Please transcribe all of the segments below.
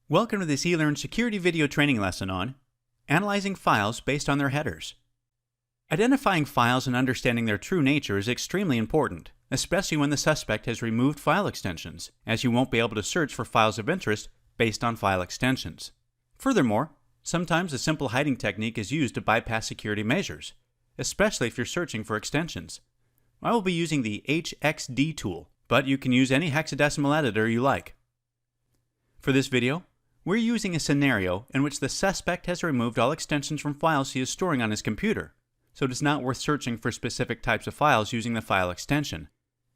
Welcome to this eLearn security video training lesson on analyzing files based on their headers. Identifying files and understanding their true nature is extremely important, especially when the suspect has removed file extensions, as you won't be able to search for files of interest based on file extensions. Furthermore, sometimes a simple hiding technique is used to bypass security measures, especially if you're searching for extensions. I will be using the HXD tool, but you can use any hexadecimal editor you like. For this video, we're using a scenario in which the suspect has removed all extensions from files he is storing on his computer, so it is not worth searching for specific types of files using the file extension.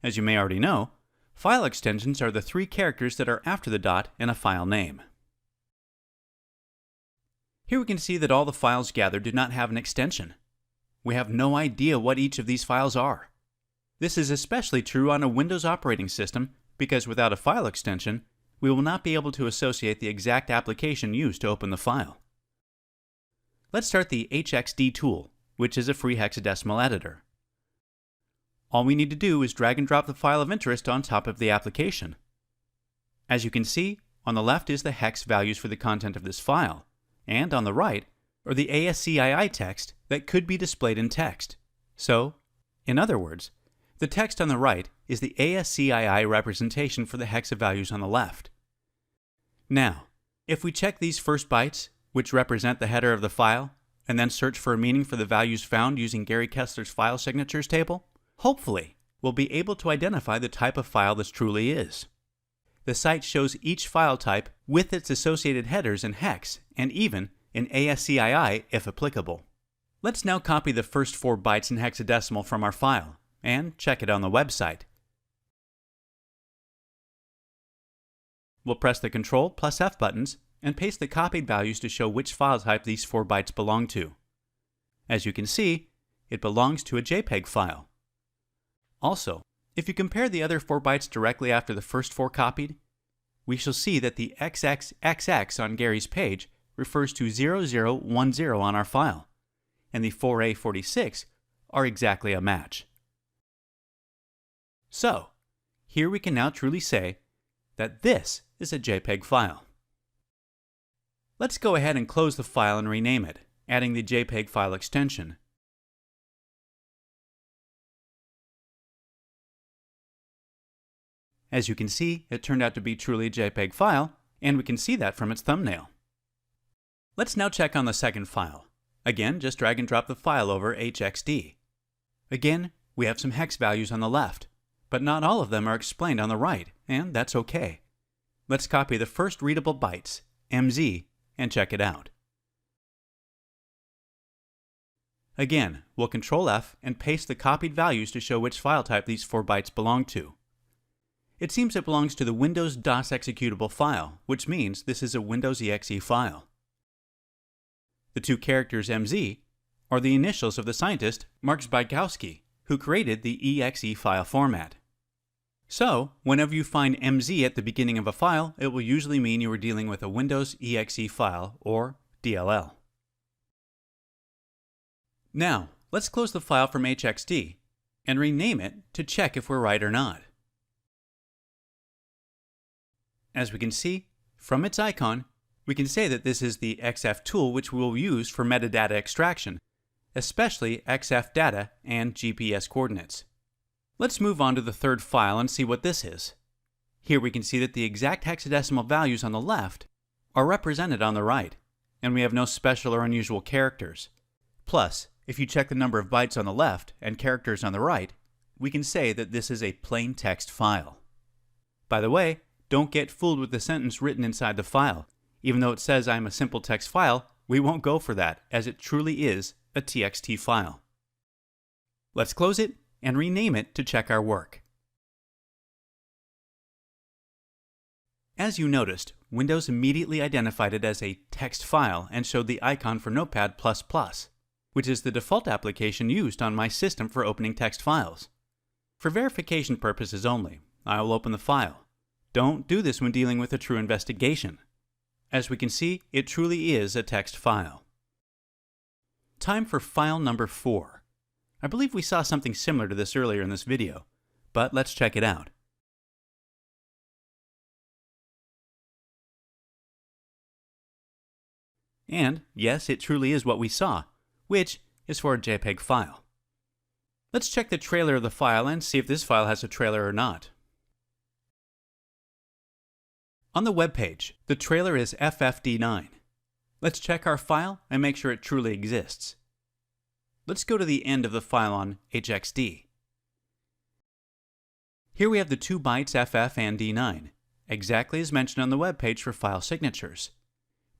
As you may already know, file extensions are the 3 characters that are after the dot in a file name. Here we can see that all the files gathered do not have an extension. We have no idea what each of these files are. This is especially true on a Windows operating system because without a file extension, we will not be able to associate the exact application used to open the file. Let's start the HXD tool, which is a free hexadecimal editor. All we need to do is drag and drop the file of interest on top of the application. As you can see, on the left is the hex values for the content of this file, and on the right are the ASCII text that could be displayed in text. So, in other words, the text on the right is the ASCII representation for the hexa values on the left. Now, if we check these first bytes, which represent the header of the file, and then search for a meaning for the values found using Gary Kessler's file signatures table, hopefully we'll be able to identify the type of file this truly is. The site shows each file type with its associated headers in hex and even in ASCII if applicable. Let's now copy the first 4 bytes in hexadecimal from our file and check it on the website. We'll press the Ctrl+F buttons and paste the copied values to show which file type these 4 bytes belong to. As you can see, it belongs to a JPEG file. Also, if you compare the other 4 bytes directly after the first 4 copied, we shall see that the XXXX on Gary's page refers to 0010 on our file, and the 4A46 are exactly a match. So, here we can now truly say that this is a JPEG file. Let's go ahead and close the file and rename it, adding the JPEG file extension. As you can see, it turned out to be truly a JPEG file, and we can see that from its thumbnail. Let's now check on the second file. Again, just drag and drop the file over HXD. Again, we have some hex values on the left, but not all of them are explained on the right, and that's okay. Let's copy the first readable bytes, MZ, and check it out. Again, we'll Ctrl+F and paste the copied values to show which file type these 4 bytes belong to. It seems it belongs to the Windows DOS executable file, which means this is a Windows exe file. The 2 characters MZ are the initials of the scientist Mark Zbigowski, who created the exe file format. So, whenever you find MZ at the beginning of a file, it will usually mean you are dealing with a Windows exe file, or DLL. Now, let's close the file from HXD and rename it to check if we're right or not. As we can see, from its icon, we can say that this is the XF tool which we will use for metadata extraction, especially XF data and GPS coordinates. Let's move on to the third file and see what this is. Here we can see that the exact hexadecimal values on the left are represented on the right, and we have no special or unusual characters. Plus, if you check the number of bytes on the left and characters on the right, we can say that this is a plain text file. By the way, don't get fooled with the sentence written inside the file. Even though it says I'm a simple text file, we won't go for that, as it truly is a TXT file. Let's close it and rename it to check our work. As you noticed, Windows immediately identified it as a text file and showed the icon for Notepad++, which is the default application used on my system for opening text files. For verification purposes only, I will open the file. Don't do this when dealing with a true investigation. As we can see, it truly is a text file. Time for file number 4. I believe we saw something similar to this earlier in this video, but let's check it out. And yes, it truly is what we saw, which is for a JPEG file. Let's check the trailer of the file and see if this file has a trailer or not. On the web page, the trailer is FFD9. Let's check our file and make sure it truly exists. Let's go to the end of the file on HXD. Here we have the 2 bytes FF and D9, exactly as mentioned on the web page for file signatures.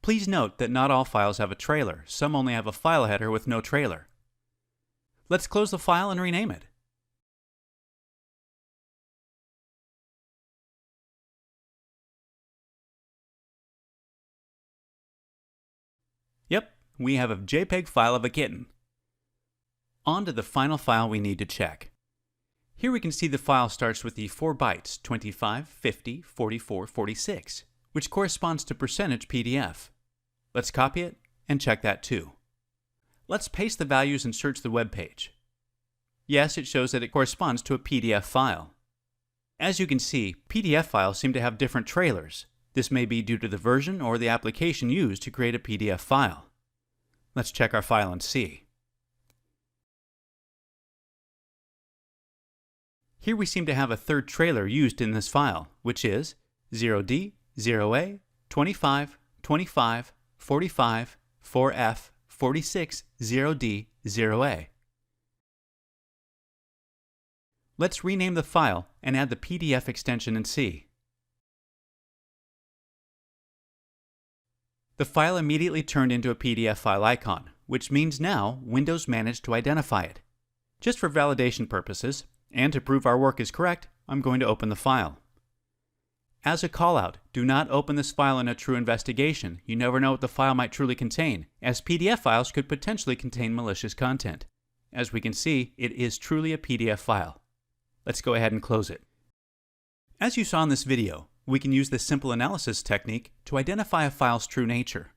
Please note that not all files have a trailer. Some only have a file header with no trailer. Let's close the file and rename it. Yep, we have a JPEG file of a kitten. On to the final file we need to check. Here we can see the file starts with the 4 bytes, 25, 50, 44, 46, which corresponds to percentage PDF. Let's copy it and check that too. Let's paste the values and search the web page. Yes, it shows that it corresponds to a PDF file. As you can see, PDF files seem to have different trailers. This may be due to the version or the application used to create a PDF file. Let's check our file and see. Here we seem to have a third trailer used in this file, which is 0D, 0A, 25, 25, 45, 4F, 46, 0D, 0A. Let's rename the file and add the PDF extension in C. The file immediately turned into a PDF file icon, which means now Windows managed to identify it. Just for validation purposes, and to prove our work is correct, I'm going to open the file. As a callout, do not open this file in a true investigation. You never know what the file might truly contain, as PDF files could potentially contain malicious content. As we can see, it is truly a PDF file. Let's go ahead and close it. As you saw in this video, we can use the simple analysis technique to identify a file's true nature.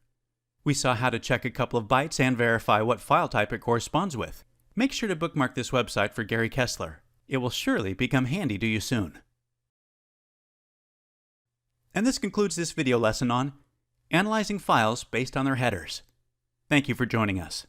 We saw how to check a couple of bytes and verify what file type it corresponds with. Make sure to bookmark this website for Gary Kessler. It will surely become handy to you soon. And this concludes this video lesson on analyzing files based on their headers. Thank you for joining us.